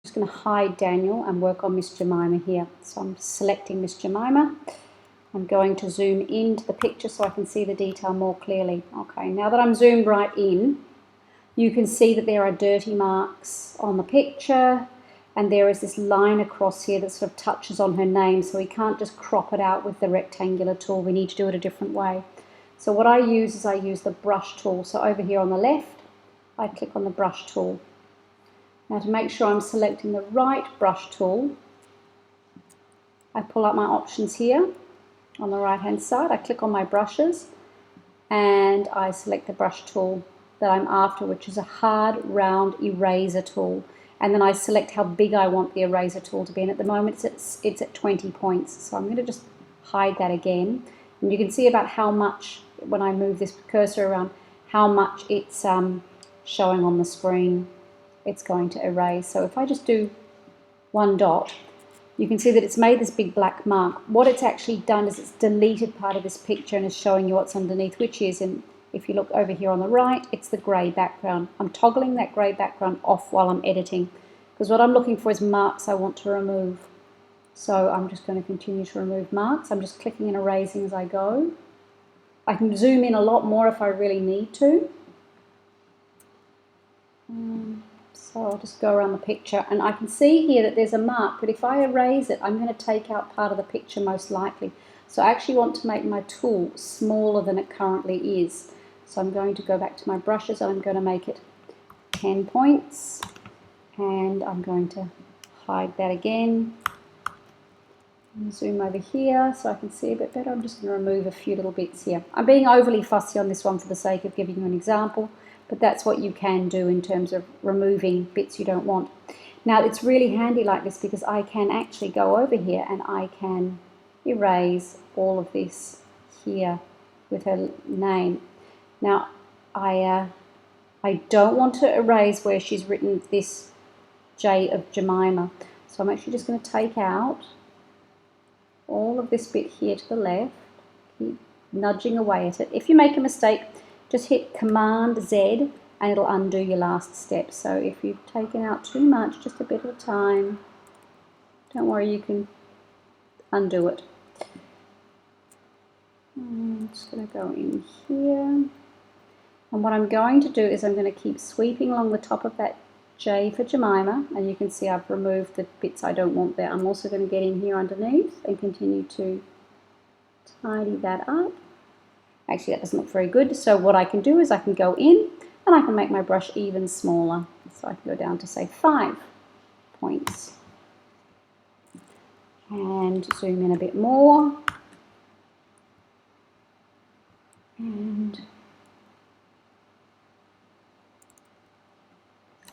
just going to hide Daniel and work on Miss Jemima here. So I'm selecting Miss Jemima. I'm going to zoom into the picture so I can see the detail more clearly. Okay, now that I'm zoomed right in, you can see that there are dirty marks on the picture, and there is this line across here that sort of touches on her name, so we can't just crop it out with the rectangular tool. We need to do it a different way. So what I use is I use the brush tool. So over here on the left, I click on the brush tool. Now to make sure I'm selecting the right brush tool, I pull up my options here on the right hand side. I click on my brushes and I select the brush tool that I'm after, which is a hard round eraser tool. And then I select how big I want the eraser tool to be, and at the moment it's at 20 points. So I'm going to just hide that again. And you can see about how much, when I move this cursor around, how much it's showing on the screen. It's going to erase. So if I just do one dot, you can see that it's made this big black mark. What it's actually done is it's deleted part of this picture and is showing you what's underneath, which is, if you look over here on the right, it's the grey background. I'm toggling that grey background off while I'm editing, because what I'm looking for is marks I want to remove. So I'm just going to continue to remove marks. I'm just clicking and erasing as I go. I can zoom in a lot more if I really need to. So I'll just go around the picture, and I can see here that there's a mark, but if I erase it, I'm going to take out part of the picture most likely. So I actually want to make my tool smaller than it currently is. So I'm going to go back to my brushes and I'm going to make it 10 points, and I'm going to hide that again. And zoom over here so I can see a bit better. I'm just going to remove a few little bits here. I'm being overly fussy on this one for the sake of giving you an example, but that's what you can do in terms of removing bits you don't want. Now it's really handy like this because I can actually go over here and I can erase all of this here with her name. Now I don't want to erase where she's written this J of Jemima, so I'm actually just going to take out all of this bit here to the left, keep nudging away at it. If you make a mistake, just hit Command Z and it'll undo your last step. So if you've taken out too much, just a bit at a time, don't worry, you can undo it. I'm just going to go in here. And what I'm going to do is I'm going to keep sweeping along the top of that J for Jemima, and you can see I've removed the bits I don't want there. I'm also going to get in here underneath and continue to tidy that up. Actually, that doesn't look very good, so what I can do is I can go in and I can make my brush even smaller. So I can go down to, say, 5 points. And zoom in a bit more. And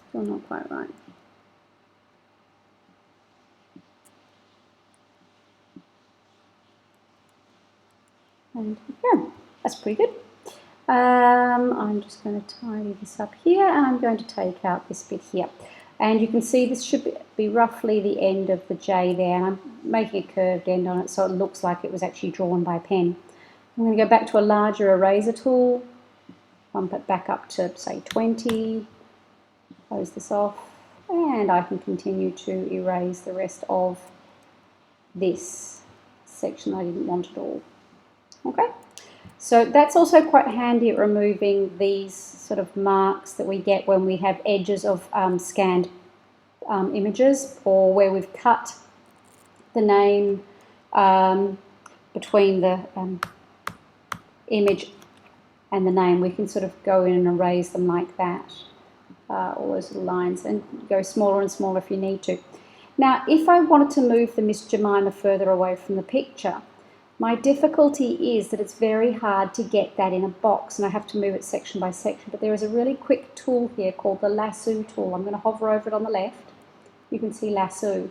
still not quite right. And yeah, that's pretty good. I'm just going to tidy this up here, and I'm going to take out this bit here. And you can see this should be roughly the end of the J there, and I'm making a curved end on it so it looks like it was actually drawn by a pen. I'm going to go back to a larger eraser tool, bump it back up to, say, 20, close this off, and I can continue to erase the rest of this section I didn't want at all. Okay, so that's also quite handy at removing these sort of marks that we get when we have edges of scanned images, or where we've cut the name between the image and the name. We can sort of go in and erase them like that, all those little lines, and go smaller and smaller if you need to. Now, if I wanted to move the Miss Jemima further away from the picture, my difficulty is that it's very hard to get that in a box, and I have to move it section by section. But there is a really quick tool here called the lasso tool. I'm going to hover over it on the left. You can see lasso.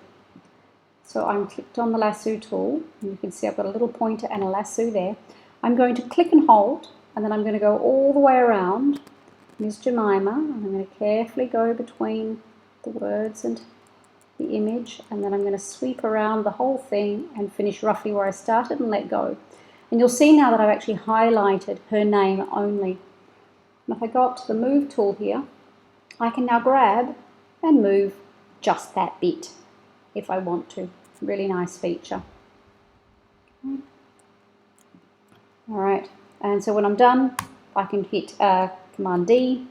So I'm clicked on the lasso tool, and you can see I've got a little pointer and a lasso there. I'm going to click and hold, and then I'm going to go all the way around Miss Jemima, and I'm going to carefully go between the words and the image, and then I'm going to sweep around the whole thing and finish roughly where I started and let go. And you'll see now that I've actually highlighted her name only. And if I go up to the move tool here, I can now grab and move just that bit if I want to. Really nice feature. Okay. All right, and so when I'm done, I can hit Command D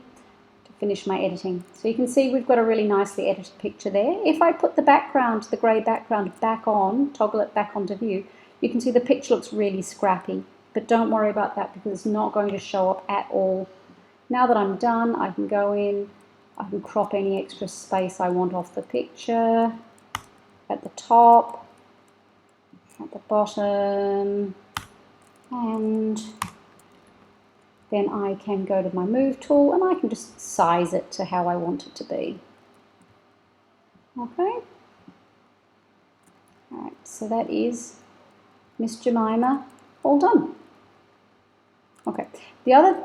to finish my editing. So you can see we've got a really nicely edited picture there. If I put the background, the grey background back on, toggle it back onto view, you can see the picture looks really scrappy, but don't worry about that because it's not going to show up at all. Now that I'm done, I can go in, I can crop any extra space I want off the picture, at the top, at the bottom, and then I can go to my move tool and I can just size it to how I want it to be. Okay. All right, so that is Miss Jemima all done. Okay, the other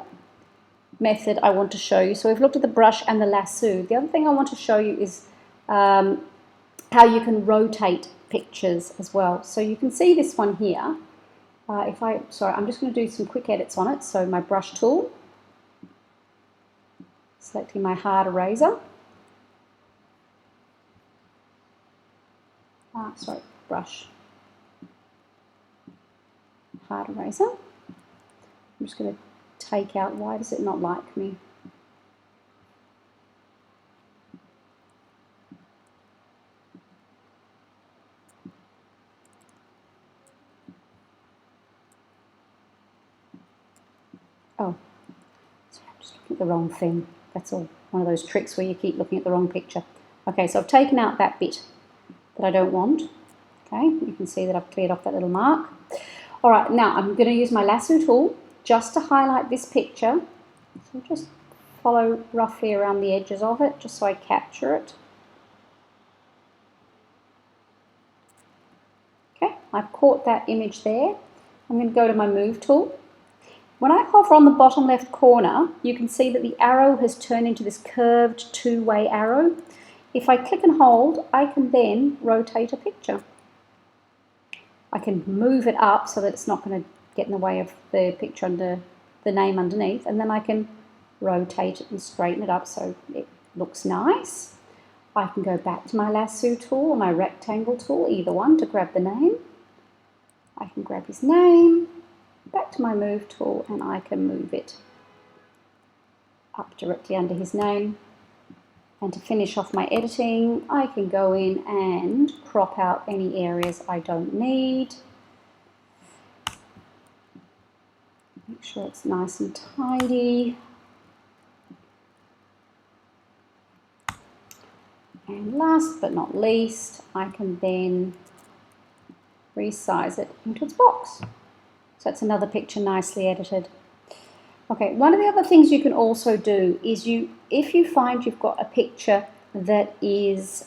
method I want to show you, so we've looked at the brush and the lasso. The other thing I want to show you is how you can rotate pictures as well. So you can see this one here. I'm just going to do some quick edits on it. So my brush tool, selecting my hard eraser. Brush. Hard eraser. I'm just going to take out, why does it not like me? Oh, sorry, I'm just looking at the wrong thing. That's all one of those tricks where you keep looking at the wrong picture. Okay, so I've taken out that bit that I don't want. Okay, you can see that I've cleared off that little mark. All right, now I'm going to use my lasso tool just to highlight this picture. So just follow roughly around the edges of it, just so I capture it. Okay, I've caught that image there. I'm going to go to my move tool. When I hover on the bottom left corner, you can see that the arrow has turned into this curved two-way arrow. If I click and hold, I can then rotate a picture. I can move it up so that it's not going to get in the way of the picture under the name underneath, and then I can rotate it and straighten it up so it looks nice. I can go back to my lasso tool or my rectangle tool, either one, to grab the name. I can grab his name, back to my move tool, and I can move it up directly under his name. And to finish off my editing, I can go in and crop out any areas I don't need. Make sure it's nice and tidy. And last but not least, I can then resize it into its box. So it's another picture nicely edited. Okay, one of the other things you can also do is if you find you've got a picture that is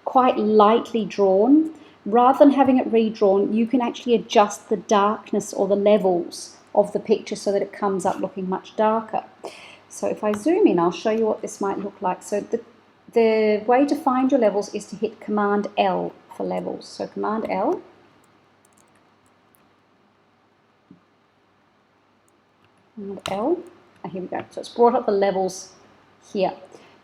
quite lightly drawn, rather than having it redrawn, you can actually adjust the darkness or the levels of the picture so that it comes up looking much darker. So if I zoom in, I'll show you what this might look like. So the way to find your levels is to hit Command L for levels. So Command L. And L, here we go. So it's brought up the levels here.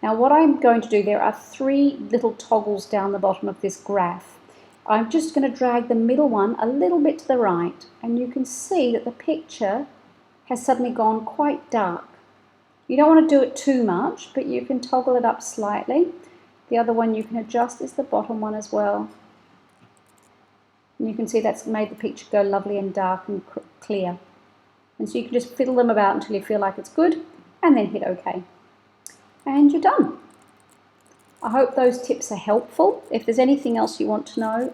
Now what I'm going to do, there are three little toggles down the bottom of this graph. I'm just going to drag the middle one a little bit to the right, and you can see that the picture has suddenly gone quite dark. You don't want to do it too much, but you can toggle it up slightly. The other one you can adjust is the bottom one as well. And you can see that's made the picture go lovely and dark and clear. And so you can just fiddle them about until you feel like it's good, and then hit OK. And you're done. I hope those tips are helpful. If there's anything else you want to know,